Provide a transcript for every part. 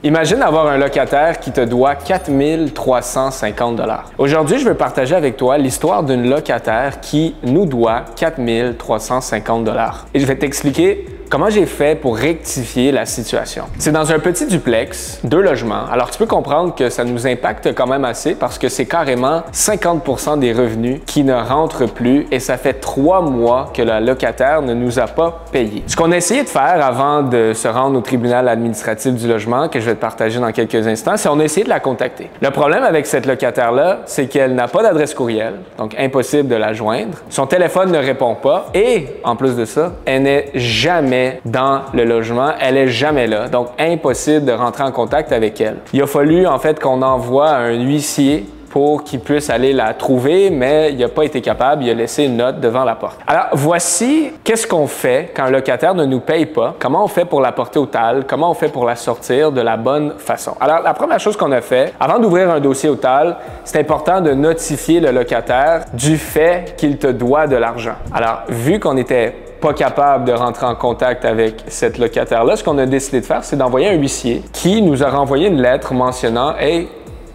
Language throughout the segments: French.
Imagine avoir un locataire qui te doit 4 350 $. Aujourd'hui, je veux partager avec toi l'histoire d'une locataire qui nous doit 4 350 $. Et je vais t'expliquer comment j'ai fait pour rectifier la situation. C'est dans un petit duplex, 2 logements. Alors, tu peux comprendre que ça nous impacte quand même assez parce que c'est carrément 50% des revenus qui ne rentrent plus et ça fait 3 mois que la locataire ne nous a pas payé. Ce qu'on a essayé de faire avant de se rendre au tribunal administratif du logement, que je vais te partager dans quelques instants, c'est qu'on a essayé de la contacter. Le problème avec cette locataire-là, c'est qu'elle n'a pas d'adresse courriel, donc impossible de la joindre. Son téléphone ne répond pas et, en plus de ça, elle n'est jamais dans le logement, elle est jamais là, donc impossible de rentrer en contact avec elle. Il a fallu en fait qu'on envoie un huissier pour qu'il puisse aller la trouver, mais il n'a pas été capable, il a laissé une note devant la porte. Alors, voici qu'est-ce qu'on fait quand un locataire ne nous paye pas, comment on fait pour la porter au TAL, comment on fait pour la sortir de la bonne façon. Alors, la première chose qu'on a fait, avant d'ouvrir un dossier au TAL, c'est important de notifier le locataire du fait qu'il te doit de l'argent. Alors, vu qu'on était pas capable de rentrer en contact avec cette locataire-là, ce qu'on a décidé de faire, c'est d'envoyer un huissier qui nous a renvoyé une lettre mentionnant « Hey,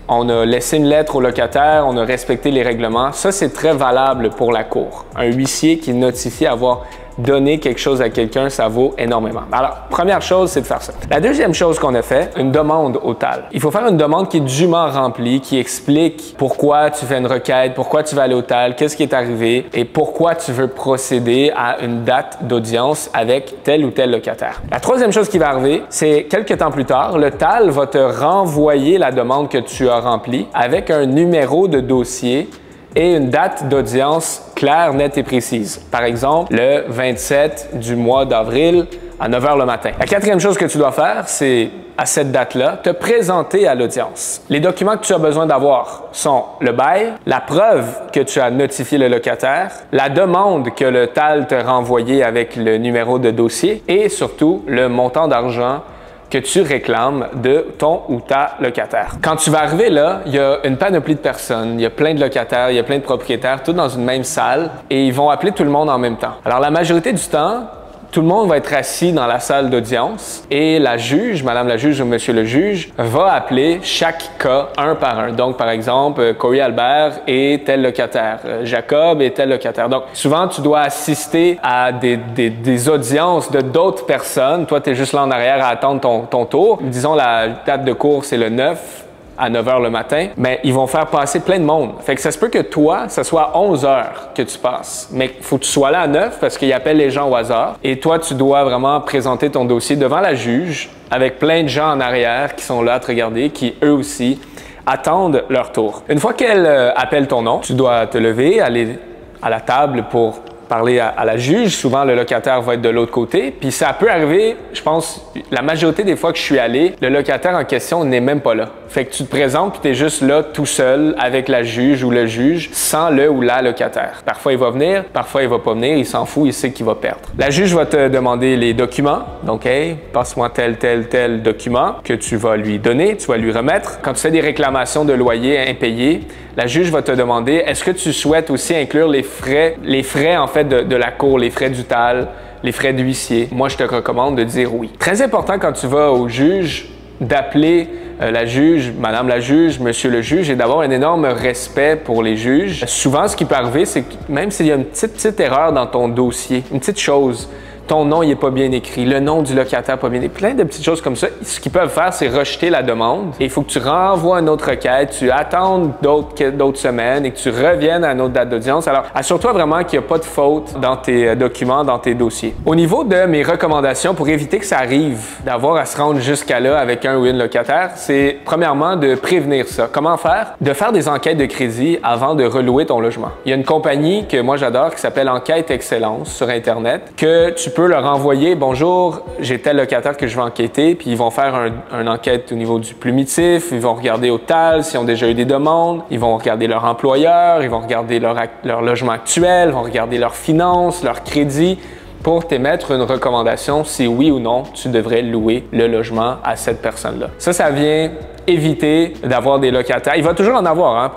on a laissé une lettre au locataire, on a respecté les règlements. » Ça, c'est très valable pour la cour. Un huissier qui notifie avoir donner quelque chose à quelqu'un, ça vaut énormément. Alors, première chose, c'est de faire ça. La deuxième chose qu'on a fait, une demande au TAL. Il faut faire une demande qui est dûment remplie, qui explique pourquoi tu fais une requête, pourquoi tu vas aller au TAL, qu'est-ce qui est arrivé et pourquoi tu veux procéder à une date d'audience avec tel ou tel locataire. La troisième chose qui va arriver, c'est quelques temps plus tard, le TAL va te renvoyer la demande que tu as remplie avec un numéro de dossier et une date d'audience claire, nette et précise. Par exemple, le 27 du mois d'avril à 9 h le matin. La quatrième chose que tu dois faire, c'est à cette date-là, te présenter à l'audience. Les documents que tu as besoin d'avoir sont le bail, la preuve que tu as notifié le locataire, la demande que le TAL t'a renvoyée avec le numéro de dossier et surtout le montant d'argent que tu réclames de ton ou ta locataire. Quand tu vas arriver là, il y a une panoplie de personnes, il y a plein de locataires, il y a plein de propriétaires, tous dans une même salle et ils vont appeler tout le monde en même temps. Alors la majorité du temps, tout le monde va être assis dans la salle d'audience et la juge, madame la juge ou monsieur le juge, va appeler chaque cas un par un. Donc, par exemple, Corey Albert et tel locataire, Jacob et tel locataire. Donc, souvent, tu dois assister à des audiences de d'autres personnes. Toi, tu es juste là en arrière à attendre ton tour. Disons, la date de cours, c'est le 9 à 9 h le matin, mais ils vont faire passer plein de monde. Fait que ça se peut que toi, ça soit à 11 h que tu passes. Mais il faut que tu sois là à 9 parce qu'ils appellent les gens au hasard. Et toi, tu dois vraiment présenter ton dossier devant la juge avec plein de gens en arrière qui sont là à te regarder, qui eux aussi attendent leur tour. Une fois qu'elle appelle ton nom, tu dois te lever, aller à la table pour parler à la juge. Souvent, le locataire va être de l'autre côté. Puis ça peut arriver, je pense, la majorité des fois que je suis allé, le locataire en question n'est même pas là. Fait que tu te présentes puis tu es juste là tout seul avec la juge ou le juge sans le ou la locataire. Parfois, il va venir, parfois, il va pas venir. Il s'en fout, il sait qu'il va perdre. La juge va te demander les documents. Donc, hey, passe-moi tel document que tu vas lui donner, tu vas lui remettre. Quand tu fais des réclamations de loyer impayés, la juge va te demander, est-ce que tu souhaites aussi inclure les frais en fait de la cour, les frais du TAL, les frais d'huissier? Moi, je te recommande de dire oui. Très important quand tu vas au juge, d'appeler la juge, madame la juge, monsieur le juge et d'avoir un énorme respect pour les juges. Souvent, ce qui peut arriver, c'est que même s'il y a une petite erreur dans ton dossier, une petite chose, ton nom il est pas bien écrit, le nom du locataire pas bien écrit, plein de petites choses comme ça. Ce qu'ils peuvent faire, c'est rejeter la demande et il faut que tu renvoies une autre requête, tu attendes d'autres semaines et que tu reviennes à une autre date d'audience. Alors, assure-toi vraiment qu'il n'y a pas de faute dans tes documents, dans tes dossiers. Au niveau de mes recommandations pour éviter que ça arrive d'avoir à se rendre jusqu'à là avec un ou une locataire, c'est premièrement de prévenir ça. Comment faire? De faire des enquêtes de crédit avant de relouer ton logement. Il y a une compagnie que moi j'adore qui s'appelle Enquête Excellence sur Internet que tu peux leur envoyer « Bonjour, j'ai tel locataire que je veux enquêter » puis ils vont faire une enquête au niveau du plumitif, ils vont regarder au TAL s'ils ont déjà eu des demandes, ils vont regarder leur employeur, ils vont regarder leur logement actuel, ils vont regarder leurs finances, leur crédit pour t'émettre une recommandation si oui ou non tu devrais louer le logement à cette personne-là. Ça vient éviter d'avoir des locataires. Il va toujours en avoir, hein?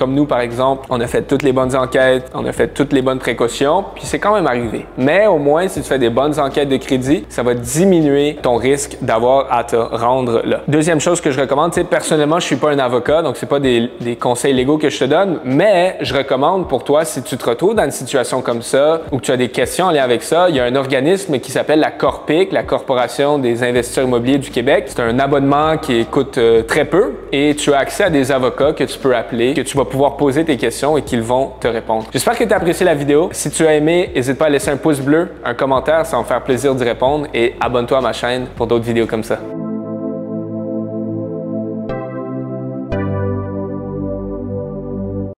comme nous par exemple, on a fait toutes les bonnes enquêtes, on a fait toutes les bonnes précautions, puis c'est quand même arrivé. Mais au moins, si tu fais des bonnes enquêtes de crédit, ça va diminuer ton risque d'avoir à te rendre là. Deuxième chose que je recommande, personnellement, je suis pas un avocat, donc c'est pas des conseils légaux que je te donne, mais je recommande pour toi, si tu te retrouves dans une situation comme ça ou que tu as des questions en lien avec ça, il y a un organisme qui s'appelle la Corpic, la Corporation des investisseurs immobiliers du Québec. C'est un abonnement qui coûte très peu et tu as accès à des avocats que tu peux appeler, que tu vas pouvoir poser tes questions et qu'ils vont te répondre. J'espère que tu as apprécié la vidéo. Si tu as aimé, n'hésite pas à laisser un pouce bleu, un commentaire, ça va me faire plaisir d'y répondre et abonne-toi à ma chaîne pour d'autres vidéos comme ça.